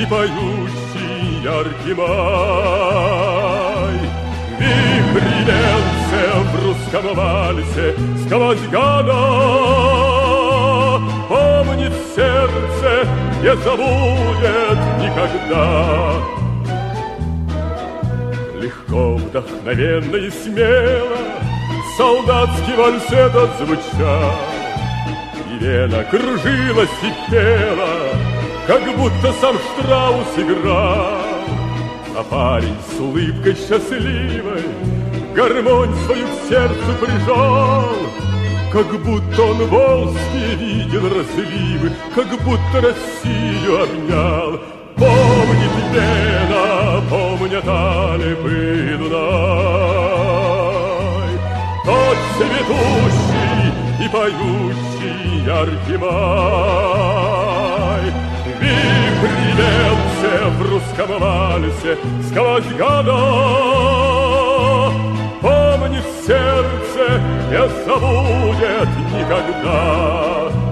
и поющий яркий май. Вихрь лился в русском вальсе сквозь года, помнит сердце, не забудет никогда. Легко, вдохновенно и смело солдатский вальс этот звучал, и вена кружилась и пела, как будто сам Штраус играл. А парень с улыбкой счастливой гармонь свою к сердцу прижал, как будто он волжские видел разливы, как будто Россию обнял. Помнит Вена, помнят Альпы и Дунай, тот цветущий и поющий яркий май. Вихрь лился в русском вальсе сквозь года, помнит сердце, не забудет никогда.